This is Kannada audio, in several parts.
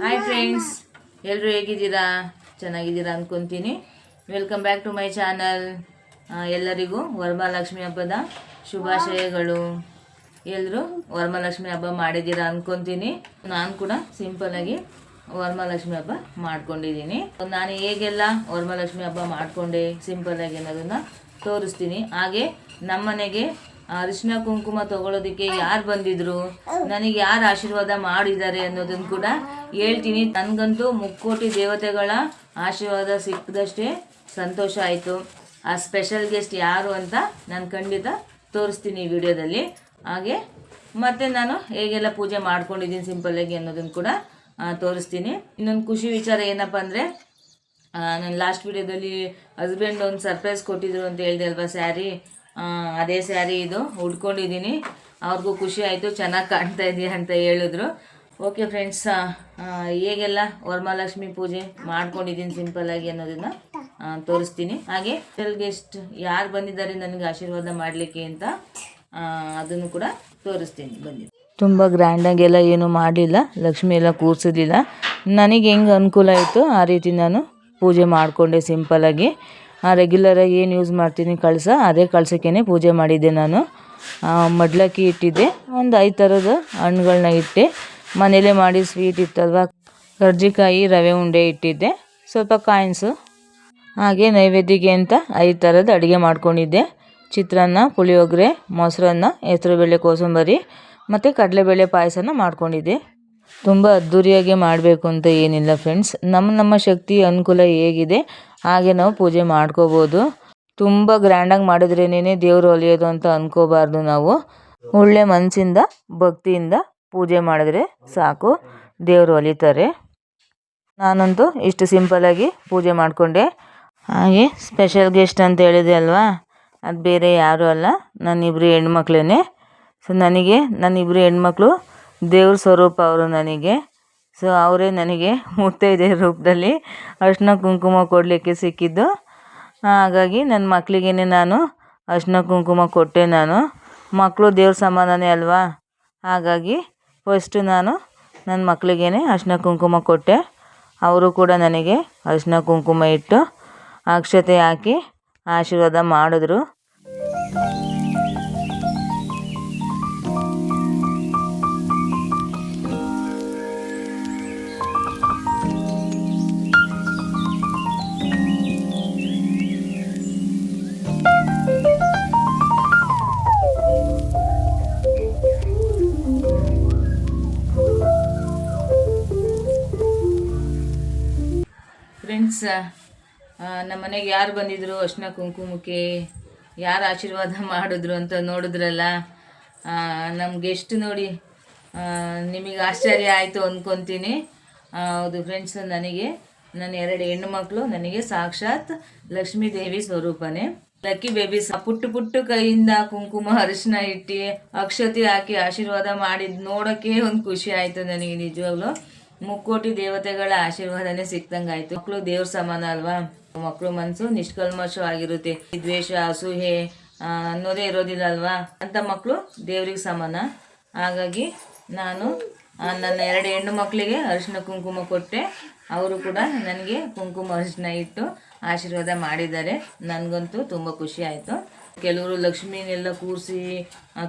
ಹಾಯ್ ಫ್ರೆಂಡ್ಸ್, ಎಲ್ಲರೂ ಹೇಗಿದ್ದೀರಾ? ಚೆನ್ನಾಗಿದ್ದೀರಾ ಅಂದ್ಕೊತೀನಿ. Welcome back to my channel. ಎಲ್ಲರಿಗೂ ವರಮಹಾಲಕ್ಷ್ಮಿ ಹಬ್ಬದ ಶುಭಾಶಯಗಳು. ಎಲ್ಲರೂ ವರಮಹಾಲಕ್ಷ್ಮಿ ಹಬ್ಬ ಮಾಡಿದ್ದೀರಾ ಅಂದ್ಕೊತೀನಿ. ನಾನು ಕೂಡ ಸಿಂಪಲ್ಲಾಗಿ ವರಮಹಾಲಕ್ಷ್ಮಿ ಹಬ್ಬ ಮಾಡ್ಕೊಂಡಿದ್ದೀನಿ. ನಾನು ಹೇಗೆಲ್ಲ ವರಮಹಾಲಕ್ಷ್ಮಿ ಹಬ್ಬ ಮಾಡಿಕೊಂಡೆ ಸಿಂಪಲ್ಲಾಗಿ ಅನ್ನೋದನ್ನು ತೋರಿಸ್ತೀನಿ. ಹಾಗೆ ನಮ್ಮನೆಗೆ ಅರಿಶಿನ ಕುಂಕುಮ ತಗೊಳ್ಳೋದಕ್ಕೆ ಯಾರು ಬಂದಿದ್ರು, ನನಗೆ ಯಾರು ಆಶೀರ್ವಾದ ಮಾಡಿದ್ದಾರೆ ಅನ್ನೋದನ್ನು ಕೂಡ ಹೇಳ್ತೀನಿ. ನನಗಂತೂ ಮುಕ್ಕೋಟಿ ದೇವತೆಗಳ ಆಶೀರ್ವಾದ ಸಿಕ್ಕದಷ್ಟೇ ಸಂತೋಷ ಆಯಿತು. ಆ ಸ್ಪೆಷಲ್ ಗೆಸ್ಟ್ ಯಾರು ಅಂತ ನಾನು ಖಂಡಿತ ತೋರಿಸ್ತೀನಿ ಈ ವಿಡಿಯೋದಲ್ಲಿ. ಹಾಗೆ ಮತ್ತು ನಾನು ಹೇಗೆಲ್ಲ ಪೂಜೆ ಮಾಡ್ಕೊಂಡಿದ್ದೀನಿ ಸಿಂಪಲ್ಲಾಗಿ ಅನ್ನೋದನ್ನು ಕೂಡ ತೋರಿಸ್ತೀನಿ. ಇನ್ನೊಂದು ಖುಷಿ ವಿಚಾರ ಏನಪ್ಪ ಅಂದರೆ, ನಾನು ಲಾಸ್ಟ್ ವಿಡಿಯೋದಲ್ಲಿ ಹಸ್ಬೆಂಡ್ ಒಂದು ಸರ್ಪ್ರೈಸ್ ಕೊಟ್ಟಿದ್ರು ಅಂತ ಹೇಳಿದೆ ಅಲ್ವಾ, ಸ್ಯಾರಿ. ಅದೇ ಸ್ಯಾರಿ ಇದು ಉಟ್ಕೊಂಡಿದ್ದೀನಿ. ಅವ್ರಿಗೂ ಖುಷಿ ಆಯಿತು, ಚೆನ್ನಾಗಿ ಕಾಣ್ತಾ ಇದೆಯಾ ಅಂತ ಹೇಳಿದ್ರು. ಓಕೆ ಫ್ರೆಂಡ್ಸ್, ಹೇಗೆಲ್ಲ ವರಮಹಾಲಕ್ಷ್ಮಿ ಪೂಜೆ ಮಾಡ್ಕೊಂಡಿದ್ದೀನಿ ಸಿಂಪಲ್ಲಾಗಿ ಅನ್ನೋದನ್ನು ತೋರಿಸ್ತೀನಿ. ಹಾಗೆ ಸ್ಪೆಷಲ್ ಗೆಸ್ಟ್ ಯಾರು ಬಂದಿದ್ದಾರೆ ನನಗೆ ಆಶೀರ್ವಾದ ಮಾಡಲಿಕ್ಕೆ ಅಂತ ಅದನ್ನು ಕೂಡ ತೋರಿಸ್ತೀನಿ. ಬನ್ನಿ. ತುಂಬ ಗ್ರ್ಯಾಂಡಾಗೆಲ್ಲ ಏನೂ ಮಾಡಲಿಲ್ಲ, ಲಕ್ಷ್ಮಿ ಎಲ್ಲ ಕೂರಿಸಿರ್ಲಿಲ್ಲ. ನನಗೆ ಹೆಂಗೆ ಅನುಕೂಲ ಆಯಿತು ಆ ರೀತಿ ನಾನು ಪೂಜೆ ಮಾಡಿಕೊಂಡೆ ಸಿಂಪಲ್ಲಾಗಿ. ರೆಗ್ಯುಲರಾಗಿ ಏನು ಯೂಸ್ ಮಾಡ್ತೀನಿ ಕಳಸ, ಅದೇ ಕಳಸಕ್ಕೇ ಪೂಜೆ ಮಾಡಿದ್ದೆ ನಾನು. ಮಡ್ಲಕ್ಕಿ ಇಟ್ಟಿದ್ದೆ, ಒಂದು 5 ಥರದ ಹಣ್ಣುಗಳನ್ನ ಇಟ್ಟೆ. ಮನೇಲೇ ಮಾಡಿ ಸ್ವೀಟ್ ಇತ್ತಲ್ವ, ಕರ್ಜಿಕಾಯಿ, ರವೆ ಉಂಡೆ ಇಟ್ಟಿದ್ದೆ, ಸ್ವಲ್ಪ ಕಾಯಿನ್ಸು. ಹಾಗೆ ನೈವೇದ್ಯಕ್ಕೆ ಅಂತ 5 ಥರದ ಅಡುಗೆ ಮಾಡ್ಕೊಂಡಿದ್ದೆ. ಚಿತ್ರಾನ್ನ, ಪುಳಿಯೋಗರೆ, ಮೊಸರನ್ನ, ಹೆಸರುಬೇಳೆ ಕೋಸಂಬರಿ ಮತ್ತು ಕಡಲೆಬೇಳೆ ಪಾಯಸನ ಮಾಡ್ಕೊಂಡಿದ್ದೆ. ತುಂಬ ಅದ್ಧೂರಿಯಾಗಿ ಮಾಡಬೇಕು ಅಂತ ಏನಿಲ್ಲ ಫ್ರೆಂಡ್ಸ್. ನಮ್ಮ ಶಕ್ತಿ ಅನುಕೂಲ ಹೇಗಿದೆ ಹಾಗೆ ನಾವು ಪೂಜೆ ಮಾಡ್ಕೋಬೋದು. ತುಂಬ ಗ್ರ್ಯಾಂಡಾಗಿ ಮಾಡಿದ್ರೇನೇ ದೇವರು ಒಲಿಯೋದು ಅಂತ ಅಂದ್ಕೋಬಾರ್ದು ನಾವು. ಒಳ್ಳೆ ಮನಸ್ಸಿಂದ ಭಕ್ತಿಯಿಂದ ಪೂಜೆ ಮಾಡಿದ್ರೆ ಸಾಕು, ದೇವರು ಒಲಿತಾರೆ. ನಾನಂತೂ ಇಷ್ಟು ಸಿಂಪಲ್ಲಾಗಿ ಪೂಜೆ ಮಾಡಿಕೊಂಡೆ. ಹಾಗೆ ಸ್ಪೆಷಲ್ ಗೆಸ್ಟ್ ಅಂತ ಹೇಳಿದೆ ಅಲ್ವಾ, ಅದು ಬೇರೆ ಯಾರೂ ಅಲ್ಲ, ನನ್ನಿಬ್ಬರು ಹೆಣ್ಮಕ್ಳೇ. ಸೊ ನನಗೆ ನನ್ನಿಬ್ಬರು ಹೆಣ್ಮಕ್ಳು ದೇವ್ರ ಸ್ವರೂಪ ಅವರು ನನಗೆ. ಸೊ ಅವರೇ ನನಗೆ ಮುತ್ತೈದೆ ರೂಪದಲ್ಲಿ ಅರಿಶಿನ ಕುಂಕುಮ ಕೊಡಲಿಕ್ಕೆ ಸಿಕ್ಕಿದ್ದು. ಹಾಗಾಗಿ ನನ್ನ ಮಕ್ಕಳಿಗೇ ನಾನು ಅರಿಶಿನ ಕುಂಕುಮ ಕೊಟ್ಟೆ. ನಾನು ಮಕ್ಕಳು ದೇವ್ರ ಸಮಾನನೇ ಅಲ್ವಾ, ಹಾಗಾಗಿ ಫಸ್ಟು ನಾನು ನನ್ನ ಮಕ್ಕಳಿಗೇ ಅರಿಶಿನ ಕುಂಕುಮ ಕೊಟ್ಟೆ. ಅವರು ಕೂಡ ನನಗೆ ಅರಿಶಿನ ಕುಂಕುಮ ಇಟ್ಟು ಅಕ್ಷತೆ ಹಾಕಿ ಆಶೀರ್ವಾದ ಮಾಡಿದ್ರು. ಫ್ರೆಂಡ್ಸ್, ನಮ್ಮ ಮನೆಗೆ ಯಾರು ಬಂದಿದ್ರು, ಅರಿಶಿನ ಕುಂಕುಮಕ್ಕೆ ಯಾರು ಆಶೀರ್ವಾದ ಮಾಡಿದ್ರು ಅಂತ ನೋಡಿದ್ರಲ್ಲ. ನಮ್ಮ ಗೆಸ್ಟ್ ನೋಡಿ ನಿಮಗೆ ಆಶ್ಚರ್ಯ ಆಯಿತು ಅಂದ್ಕೊತೀನಿ. ಹೌದು ಫ್ರೆಂಡ್ಸ್, ನನಗೆ ನನ್ನ 2 ಹೆಣ್ಣು ಮಕ್ಕಳು ನನಗೆ ಸಾಕ್ಷಾತ್ ಲಕ್ಷ್ಮೀ ದೇವಿ ಸ್ವರೂಪನೇ. Lucky babies. ಪುಟ್ಟು ಕೈಯಿಂದ ಕುಂಕುಮ ಅರಿಶಿನ ಇಟ್ಟು ಅಕ್ಷತೆ ಹಾಕಿ ಆಶೀರ್ವಾದ ಮಾಡಿದ್ದು ನೋಡೋಕ್ಕೆ ಒಂದು ಖುಷಿ ಆಯಿತು ನನಗೆ. ನಿಜವಾಗ್ಲೂ ಮುಕ್ಕೋಟಿ ದೇವತೆಗಳ ಆಶೀರ್ವಾದನೇ ಸಿಕ್ದಂಗೆ ಆಯಿತು. ಮಕ್ಕಳು ದೇವ್ರ ಸಮಾನ ಅಲ್ವಾ, ಮಕ್ಕಳು ಮನಸ್ಸು ನಿಷ್ಕಲ್ಮಶವಾಗಿರುತ್ತೆ. ದ್ವೇಷ, ಅಸೂಹೆ ಅನ್ನೋದೇ ಇರೋದಿಲ್ಲ ಅಲ್ವಾ, ಅಂತ ಮಕ್ಕಳು ದೇವ್ರಿಗೆ ಸಮಾನ. ಹಾಗಾಗಿ ನಾನು ನನ್ನ 2 ಹೆಣ್ಣು ಮಕ್ಕಳಿಗೆ ಅರಿಶಿನ ಕುಂಕುಮ ಕೊಟ್ಟೆ. ಅವರು ಕೂಡ ನನಗೆ ಕುಂಕುಮ ಅರಿಶಿನ ಇಟ್ಟು ಆಶೀರ್ವಾದ ಮಾಡಿದ್ದಾರೆ. ನನಗಂತೂ ತುಂಬ ಖುಷಿ ಆಯಿತು. ಕೆಲವರು ಲಕ್ಷ್ಮಿನೆಲ್ಲ ಕೂರಿಸಿ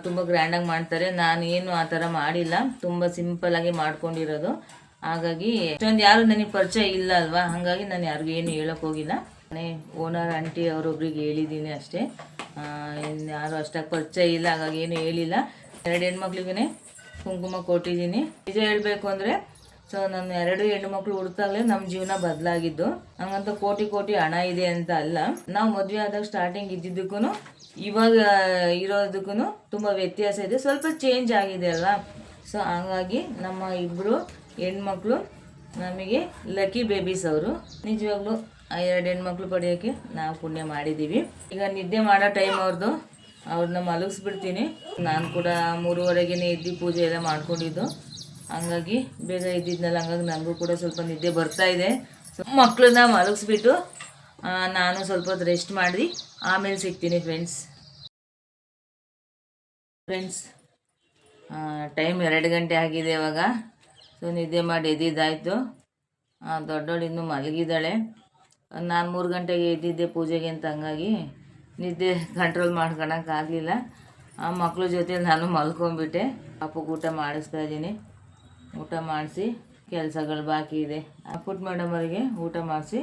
ತುಂಬ ಗ್ರ್ಯಾಂಡಾಗಿ ಮಾಡ್ತಾರೆ. ನಾನು ಏನು ಆ ಥರ ಮಾಡಿಲ್ಲ, ತುಂಬ ಸಿಂಪಲ್ಲಾಗಿ ಮಾಡ್ಕೊಂಡಿರೋದು. ಹಾಗಾಗಿ ಇಷ್ಟೊಂದು ಯಾರು ನನಗೆ ಪರಿಚಯ ಇಲ್ಲ ಅಲ್ವಾ, ಹಾಗಾಗಿ ನಾನು ಯಾರಿಗೂ ಏನು ಹೇಳೋಕ್ಕೆ ಹೋಗಿಲ್ಲ. ಮನೆ ಓನರ್ ಆಂಟಿ ಅವರೊಬ್ರಿಗೆ ಹೇಳಿದ್ದೀನಿ ಅಷ್ಟೇ, ಯಾರು ಅಷ್ಟಾಗಿ ಪರಿಚಯ ಇಲ್ಲ, ಹಾಗಾಗಿ ಏನು ಹೇಳಿಲ್ಲ. 2 ಹೆಣ್ಮಕ್ಳಿಗೇ ಕುಂಕುಮ ಕೊಟ್ಟಿದ್ದೀನಿ. ನಿಜ ಹೇಳಬೇಕು ಅಂದರೆ, ಸೊ ನನ್ನ 2 ಹೆಣ್ಣು ಮಕ್ಕಳು ಹುಡ್ತಾಗಲೇ ನಮ್ಮ ಜೀವನ ಬದಲಾಗಿದ್ದು. ಹಂಗಂತ ಕೋಟಿ ಹಣ ಇದೆ ಅಂತ ಅಲ್ಲ. ನಾವು ಮದುವೆ ಆದಾಗ ಸ್ಟಾರ್ಟಿಂಗ್ ಇದ್ದಿದ್ದಕ್ಕೂ ಇವಾಗ ಇರೋದಕ್ಕೂ ತುಂಬ ವ್ಯತ್ಯಾಸ ಇದೆ, ಸ್ವಲ್ಪ ಚೇಂಜ್ ಆಗಿದೆ ಅಲ್ವಾ. ಸೊ ಹಾಗಾಗಿ ನಮ್ಮ ಇಬ್ಬರು ಹೆಣ್ಮಕ್ಳು ನಮಗೆ ಲಕ್ಕಿ ಬೇಬೀಸ್ ಅವರು. ನಿಜವಾಗ್ಲೂ ಆ 2 ಹೆಣ್ಮಕ್ಳು ಪಡೆಯೋಕ್ಕೆ ನಾವು ಪುಣ್ಯ ಮಾಡಿದ್ದೀವಿ. ಈಗ ನಿದ್ದೆ ಮಾಡೋ ಟೈಮ್ ಅವ್ರದ್ದು, ಅವ್ರನ್ನ ಮಲಗಿಸ್ಬಿಡ್ತೀನಿ. ನಾನು ಕೂಡ 3:30ಗೆ ಎದ್ದು ಪೂಜೆ ಎಲ್ಲ ಮಾಡ್ಕೊಂಡಿದ್ದು, ಹಂಗಾಗಿ ಬೇಗ ಇದ್ದಿದ್ನಲ್ಲ, ಹಂಗಾಗಿ ನನಗೂ ಕೂಡ ಸ್ವಲ್ಪ ನಿದ್ದೆ ಬರ್ತಾ ಇದೆ. ಸೊ ಮಕ್ಕಳನ್ನ ಮಲಗಿಸ್ಬಿಟ್ಟು ನಾನು ಸ್ವಲ್ಪ ಹೊತ್ತು ರೆಸ್ಟ್ ಮಾಡಿ ಆಮೇಲೆ ಸಿಗ್ತೀನಿ ಫ್ರೆಂಡ್ಸ್. ಟೈಮ್ 2 ಗಂಟೆ ಆಗಿದೆ ಇವಾಗ. ಸೊ ನಿದ್ದೆ ಮಾಡಿ ಎದ್ದಿದ್ದಾಯಿತು. ದೊಡ್ಡವಳು ಇನ್ನೂ ಮಲಗಿದ್ದಾಳೆ. ನಾನು 3 ಗಂಟೆಗೆ ಎದ್ದಿದ್ದೆ ಪೂಜೆಗೆ ಅಂತ, ಹಂಗಾಗಿ ನಿದ್ದೆ ಕಂಟ್ರೋಲ್ ಮಾಡ್ಕೊಳಕ್ಕಾಗಲಿಲ್ಲ. ಆ ಮಕ್ಳ ಜೊತೆ ನಾನು ಮಲ್ಕೊಂಡ್ಬಿಟ್ಟೆ. ಪಾಪಕ್ಕೆ ಊಟ ಮಾಡಿಸ್ತಾ ಇದ್ದೀನಿ. ಊಟ ಮಾಡಿಸಿ ಕೆಲಸಗಳು ಬಾಕಿ ಇದೆ. ಪುಟ್ಟ ಮೇಡಮ್ ಅವರಿಗೆ ಊಟ ಮಾಡಿಸಿ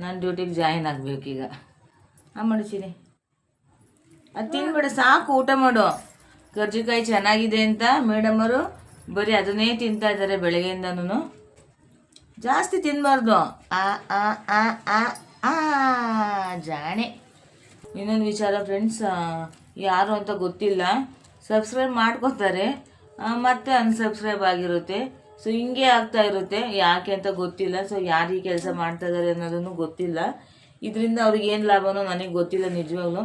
ನಾನು ಡ್ಯೂಟಿಗೆ ಜಾಯಿನ್ ಆಗಬೇಕೀಗ. ಮಡಿಸಿನಿ ಅದು ತಿನ್ಬೇಡ, ಸಾಕು, ಊಟ ಮಾಡು. ಕರ್ಜಿಕಾಯಿ ಚೆನ್ನಾಗಿದೆ ಅಂತ ಮೇಡಮರು ಬರೀ ಅದನ್ನೇ ತಿಂತಾ ಇದ್ದಾರೆ ಬೆಳಗ್ಗೆಯಿಂದನೂ. ಜಾಸ್ತಿ ತಿನ್ನಬಾರ್ದು. ಆ ಆ ಆ ಆ ಆ ಜಾಣೆ. ಇನ್ನೊಂದು ವಿಚಾರ ಫ್ರೆಂಡ್ಸ್, ಯಾರು ಅಂತ ಗೊತ್ತಿಲ್ಲ, ಸಬ್ಸ್ಕ್ರೈಬ್ ಮಾಡ್ಕೋತಾರೆ ಮತ್ತೆ ಅನ್ಸಬ್ಸ್ಕ್ರೈಬ್ ಆಗಿರುತ್ತೆ. ಸೊ ಹಿಂಗೆ ಆಗ್ತಾ ಇರುತ್ತೆ, ಯಾಕೆ ಅಂತ ಗೊತ್ತಿಲ್ಲ. ಸೊ ಯಾರು ಈ ಕೆಲಸ ಮಾಡ್ತಾ ಇದ್ದಾರೆ ಅನ್ನೋದನ್ನು ಗೊತ್ತಿಲ್ಲ. ಇದರಿಂದ ಅವ್ರಿಗೆ ಏನು ಲಾಭನೋ ನನಗೆ ಗೊತ್ತಿಲ್ಲ ನಿಜವಾಗ್ಲೂ.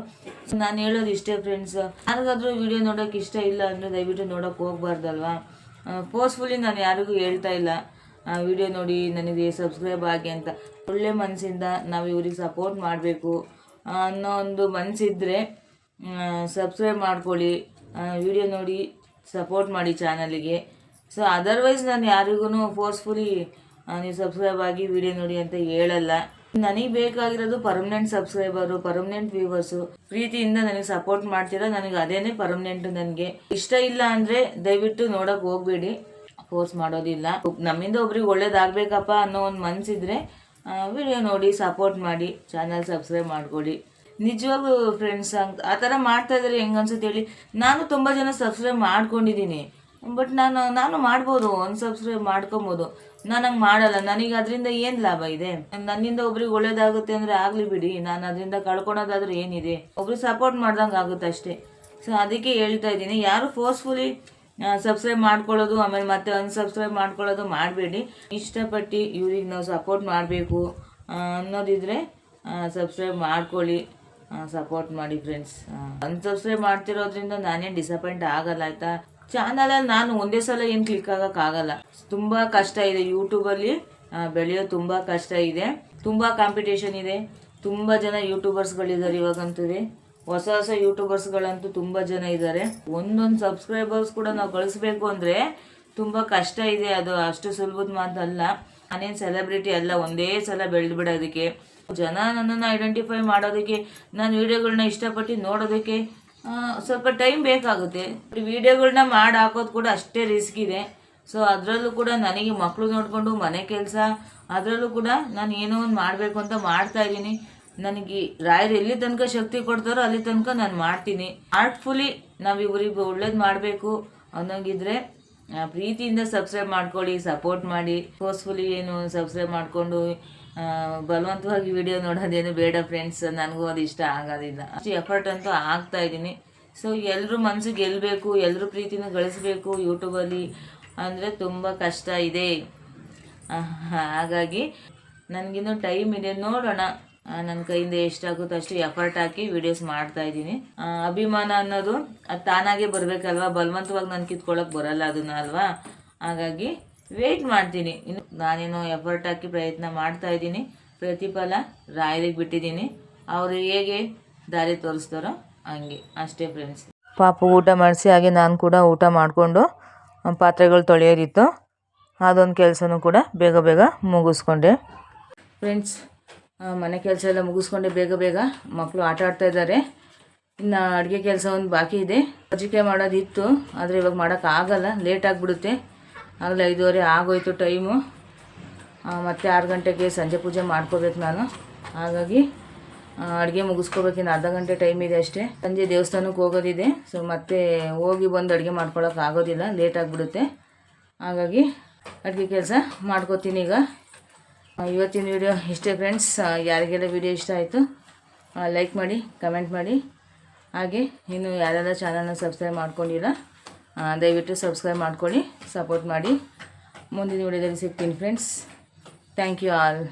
ನಾನು ಹೇಳೋದು ಇಷ್ಟೇ ಫ್ರೆಂಡ್ಸ್, ಯಾರಿಗಾದ್ರೂ ವಿಡಿಯೋ ನೋಡೋಕೆ ಇಷ್ಟ ಇಲ್ಲ ಅಂದರೆ ದಯವಿಟ್ಟು ನೋಡೋಕೆ ಹೋಗ್ಬಾರ್ದಲ್ವಾ. ಫೋರ್ಸ್ಫುಲಿ ನಾನು ಯಾರಿಗೂ ಹೇಳ್ತಾ ಇಲ್ಲ ವಿಡಿಯೋ ನೋಡಿ ನನಗೆ ಸಬ್ಸ್ಕ್ರೈಬ್ ಆಗಿ ಅಂತ. ಒಳ್ಳೆ ಮನಸ್ಸಿಂದ ನಾವು ಇವ್ರಿಗೆ ಸಪೋರ್ಟ್ ಮಾಡಬೇಕು ಅನ್ನೋ ಒಂದು ಮನಸ್ಸಿದ್ರೆ ಸಬ್ಸ್ಕ್ರೈಬ್ ಮಾಡ್ಕೊಳ್ಳಿ, ವಿಡಿಯೋ ನೋಡಿ ಸಪೋರ್ಟ್ ಮಾಡಿ ಚಾನಲಿಗೆ. ಸೊ ಅದರ್ವೈಸ್ ನಾನು ಯಾರಿಗೂ ಫೋರ್ಸ್ಫುಲಿ ನೀವು ಸಬ್ಸ್ಕ್ರೈಬ್ ಆಗಿ ವಿಡಿಯೋ ನೋಡಿ ಅಂತ ಹೇಳಲ್ಲ. ನನಗೆ ಬೇಕಾಗಿರೋದು ಪರ್ಮನೆಂಟ್ ಸಬ್ಸ್ಕ್ರೈಬರು, ಪರ್ಮನೆಂಟ್ ವ್ಯೂವರ್ಸು. ಪ್ರೀತಿಯಿಂದ ನನಗೆ ಸಪೋರ್ಟ್ ಮಾಡ್ತೀರಾ, ನನಗೆ ಅದೇನೇ ಪರ್ಮನೆಂಟು. ನನಗೆ ಇಷ್ಟ ಇಲ್ಲ ಅಂದರೆ ದಯವಿಟ್ಟು ನೋಡೋಕೆ ಹೋಗಬೇಡಿ, ಫೋರ್ಸ್ ಮಾಡೋದಿಲ್ಲ. ನಮ್ಮಿಂದ ಒಬ್ರಿಗೆ ಒಳ್ಳೇದಾಗಬೇಕಪ್ಪ ಅನ್ನೋ ಒಂದು ಮನಸ್ಸಿದ್ರೆ ವಿಡಿಯೋ ನೋಡಿ ಸಪೋರ್ಟ್ ಮಾಡಿ, ಚಾನಲ್ ಸಬ್ಸ್ಕ್ರೈಬ್ ಮಾಡ್ಕೊಳ್ಳಿ. ನಿಜವಾಗ್ಲೂ ಫ್ರೆಂಡ್ಸ್ ಆ ಥರ ಮಾಡ್ತಾ ಇದ್ದಾರೆ ಹೆಂಗೆ ಅನ್ಸುತ್ತೆ ಹೇಳಿ. ನಾನು ತುಂಬ ಜನ ಸಬ್ಸ್ಕ್ರೈಬ್ ಮಾಡ್ಕೊಂಡಿದ್ದೀನಿ, ಬಟ್ ನಾನು ಮಾಡ್ಬೋದು, ಸಬ್ಸ್ಕ್ರೈಬ್ ಮಾಡ್ಕೊಬೋದು. ನಾನು ಹಂಗೆ ಮಾಡಲ್ಲ. ನನಗೆ ಅದರಿಂದ ಏನು ಲಾಭ ಇದೆ? ನನ್ನಿಂದ ಒಬ್ರಿಗೆ ಒಳ್ಳೇದಾಗುತ್ತೆ ಅಂದರೆ ಆಗಲಿ ಬಿಡಿ, ನಾನು ಅದರಿಂದ ಕಳ್ಕೊಳೋದಾದ್ರೂ ಏನಿದೆ? ಒಬ್ರಿಗೆ ಸಪೋರ್ಟ್ ಮಾಡ್ದಂಗೆ ಆಗುತ್ತೆ ಅಷ್ಟೇ. ಸೊ ಅದಕ್ಕೆ ಹೇಳ್ತಾ ಇದ್ದೀನಿ, ಯಾರು ಫೋರ್ಸ್ಫುಲಿ ಸಬ್ಸ್ಕ್ರೈಬ್ ಮಾಡ್ಕೊಳ್ಳೋದು ಆಮೇಲೆ ಮತ್ತೆ ಅನ್ಸಬ್ಸ್ಕ್ರೈಬ್ ಮಾಡ್ಕೊಳ್ಳೋದು ಮಾಡಬೇಡಿ. ಇಷ್ಟಪಟ್ಟು ಇವ್ರಿಗೆ ನಾವು ಸಪೋರ್ಟ್ ಮಾಡಬೇಕು ಅನ್ನೋದಿದ್ರೆ ಸಬ್ಸ್ಕ್ರೈಬ್ ಮಾಡ್ಕೊಳ್ಳಿ, ಸಪೋರ್ಟ್ ಮಾಡಿ ಫ್ರೆಂಡ್ಸ್. ಅನ್ಸಬ್ಸ್ಕ್ರೈಬ್ ಮಾಡ್ತಿರೋದ್ರಿಂದ ನಾನೇನು ಡಿಸಪಾಯಿಂಟ್ ಆಗಲ್ಲ ಆಯಿತಾ. ಚಾನಲಲ್ಲಿ ನಾನು ಒಂದೇ ಸಲ ಏನು ಕ್ಲಿಕ್ ಆಗೋಕ್ಕಾಗಲ್ಲ. ತುಂಬ ಕಷ್ಟ ಇದೆ ಯೂಟ್ಯೂಬಲ್ಲಿ ಬೆಳೆಯೋದು, ತುಂಬ ಕಷ್ಟ ಇದೆ, ತುಂಬ ಕಾಂಪಿಟೇಷನ್ ಇದೆ. ತುಂಬ ಜನ ಯೂಟ್ಯೂಬರ್ಸ್ಗಳಿದ್ದಾರೆ ಇವಾಗಂತೂ. ಹೊಸ ಯೂಟ್ಯೂಬರ್ಸ್ಗಳಂತೂ ತುಂಬ ಜನ ಇದ್ದಾರೆ. ಒಂದೊಂದು ಸಬ್ಸ್ಕ್ರೈಬರ್ಸ್ ಕೂಡ ನಾವು ಗಳಿಸ್ಬೇಕು ಅಂದರೆ ತುಂಬ ಕಷ್ಟ ಇದೆ. ಅದು ಅಷ್ಟು ಸುಲಭದ ಮಾತಲ್ಲ. ನಾನೇನು ಸೆಲೆಬ್ರಿಟಿ ಅಲ್ಲ ಒಂದೇ ಸಲ ಬೆಳೆದು ಬಿಡೋದಕ್ಕೆ. ಜನ ನನ್ನನ್ನು ಐಡೆಂಟಿಫೈ ಮಾಡೋದಕ್ಕೆ, ನಾನು ವೀಡಿಯೋಗಳನ್ನ ಇಷ್ಟಪಟ್ಟು ನೋಡೋದಕ್ಕೆ ಸ್ವಲ್ಪ ಟೈಮ್ ಬೇಕಾಗುತ್ತೆ. ವೀಡಿಯೋಗಳನ್ನ ಮಾಡಿ ಹಾಕೋದು ಕೂಡ ಅಷ್ಟೇ ರಿಸ್ಕ್ ಇದೆ. ಸೊ ಅದರಲ್ಲೂ ಕೂಡ ನನಗೆ ಮಕ್ಕಳು ನೋಡಿಕೊಂಡು ಮನೆ ಕೆಲಸ, ಅದರಲ್ಲೂ ಕೂಡ ನಾನು ಏನೋ ಒಂದು ಮಾಡಬೇಕು ಅಂತ ಮಾಡ್ತಾಯಿದ್ದೀನಿ. ನನಗೆ ರಾಯರು ಎಲ್ಲಿ ತನಕ ಶಕ್ತಿ ಕೊಡ್ತಾರೋ ಅಲ್ಲಿ ತನಕ ನಾನು ಮಾಡ್ತೀನಿ. ಆರ್ಟ್ಫುಲಿ ನಾವು ಇವ್ರಿಗೆ ಒಳ್ಳೇದು ಮಾಡಬೇಕು ಅನ್ನೋಂಗಿದ್ರೆ ಪ್ರೀತಿಯಿಂದ ಸಬ್ಸ್ಕ್ರೈಬ್ ಮಾಡ್ಕೊಳ್ಳಿ, ಸಪೋರ್ಟ್ ಮಾಡಿ. ಫೋರ್ಸ್ಫುಲಿ ಏನು ಸಬ್ಸ್ಕ್ರೈಬ್ ಮಾಡಿಕೊಂಡು ಬಲವಂತವಾಗಿ ವಿಡಿಯೋ ನೋಡೋದೇನು ಬೇಡ ಫ್ರೆಂಡ್ಸ್. ನನಗೂ ಅದು ಇಷ್ಟ ಆಗೋದಿಲ್ಲ. ಅಷ್ಟು ಎಫರ್ಟ್ ಅಂತೂ ಆಗ್ತಾ ಇದ್ದೀನಿ. ಸೊ ಎಲ್ಲರೂ ಮನಸ್ಸು ಗೆಲ್ಲಬೇಕು, ಎಲ್ಲರೂ ಪ್ರೀತಿನ ಗಳಿಸ್ಬೇಕು ಯೂಟ್ಯೂಬಲ್ಲಿ ಅಂದರೆ ತುಂಬ ಕಷ್ಟ ಇದೆ. ಹಾಗಾಗಿ ನನಗಿನ್ನೂ ಟೈಮ್ ಇದೆ, ನೋಡೋಣ. ನನ್ನ ಕೈಯಿಂದ ಎಷ್ಟಾಗುತ್ತೋ ಅಷ್ಟು ಎಫರ್ಟ್ ಹಾಕಿ ವೀಡಿಯೋಸ್ ಮಾಡ್ತಾಯಿದ್ದೀನಿ. ಅಭಿಮಾನ ಅನ್ನೋದು ಅದು ತಾನಾಗೆ ಬರಬೇಕಲ್ವ, ಬಲವಂತವಾಗಿ ನಾನು ಕಿತ್ಕೊಳ್ಳೋಕೆ ಬರಲ್ಲ ಅದನ್ನ ಅಲ್ವಾ. ಹಾಗಾಗಿ ವೆಯ್ಟ್ ಮಾಡ್ತೀನಿ. ಇನ್ನು ನಾನೇನೋ ಎಫರ್ಟ್ ಹಾಕಿ ಪ್ರಯತ್ನ ಮಾಡ್ತಾಯಿದ್ದೀನಿ. ಪ್ರತಿಫಲ ರಾಯರಿಗೆ ಬಿಟ್ಟಿದ್ದೀನಿ, ಅವರು ಹೇಗೆ ದಾರಿ ತೋರಿಸ್ತಾರೋ ಹಂಗೆ ಅಷ್ಟೇ ಫ್ರೆಂಡ್ಸ್. ಪಾಪು ಊಟ ಮಾಡಿಸಿ ಹಾಗೆ ನಾನು ಕೂಡ ಊಟ ಮಾಡಿಕೊಂಡು ಪಾತ್ರೆಗಳು ತೊಳೆಯೋದಿತ್ತು, ಅದೊಂದು ಕೆಲಸನೂ ಕೂಡ ಬೇಗ ಬೇಗ ಮುಗಿಸ್ಕೊಂಡೆ ಫ್ರೆಂಡ್ಸ್. ಮನೆ ಕೆಲಸ ಎಲ್ಲ ಮುಗಿಸ್ಕೊಂಡೆ ಬೇಗ ಬೇಗ. ಮಕ್ಕಳು ಆಟ ಆಡ್ತಾ ಇದ್ದಾರೆ. ಇನ್ನು ಅಡುಗೆ ಕೆಲಸ ಒಂದು ಬಾಕಿ ಇದೆ. ಕರ್ಜಿಕಾಯಿ ಮಾಡೋದಿತ್ತು, ಆದರೆ ಇವಾಗ ಮಾಡೋಕ್ಕಾಗಲ್ಲ, ಲೇಟ್ ಆಗಿಬಿಡುತ್ತೆ. ಆಗಲೇ 5:30 ಆಗೋಯ್ತು ಟೈಮು. ಮತ್ತು 6 ಗಂಟೆಗೆ ಸಂಜೆ ಪೂಜೆ ಮಾಡ್ಕೋಬೇಕು ನಾನು. ಹಾಗಾಗಿ ಅಡುಗೆ ಮುಗಿಸ್ಕೋಬೇಕಿನ್ನು ಅರ್ಧ ಗಂಟೆ ಟೈಮ್ ಇದೆ ಅಷ್ಟೇ. ಸಂಜೆ ದೇವಸ್ಥಾನಕ್ಕೆ ಹೋಗೋದಿದೆ. ಸೊ ಮತ್ತೆ ಹೋಗಿ ಬಂದು ಅಡುಗೆ ಮಾಡ್ಕೊಳ್ಳೋಕೆ ಆಗೋದಿಲ್ಲ, ಲೇಟ್ ಆಗಿಬಿಡುತ್ತೆ. ಹಾಗಾಗಿ ಅಡುಗೆ ಕೆಲಸ ಮಾಡ್ಕೋತೀನಿ ಈಗ. ಇವತ್ತಿನ ವಿಡಿಯೋ ಇಷ್ಟೇ ಫ್ರೆಂಡ್ಸ್. ಯಾರಿಗೆಲ್ಲ ವಿಡಿಯೋ ಇಷ್ಟ ಆಯಿತು ಲೈಕ್ ಮಾಡಿ, ಕಮೆಂಟ್ ಮಾಡಿ. ಹಾಗೆ ಇನ್ನು ಯಾರೆಲ್ಲ ಚಾನಲ್ನ ಸಬ್ಸ್ಕ್ರೈಬ್ ಮಾಡ್ಕೊಂಡಿಲ್ಲ ದಯವಿಟ್ಟು ಸಬ್ಸ್ಕ್ರೈಬ್ ಮಾಡ್ಕೊಳ್ಳಿ, ಸಪೋರ್ಟ್ ಮಾಡಿ. ಮುಂದಿನ ವಿಡಿಯೋದಲ್ಲಿ ಸಿಗ್ತೀನಿ ಫ್ರೆಂಡ್ಸ್. Thank you all.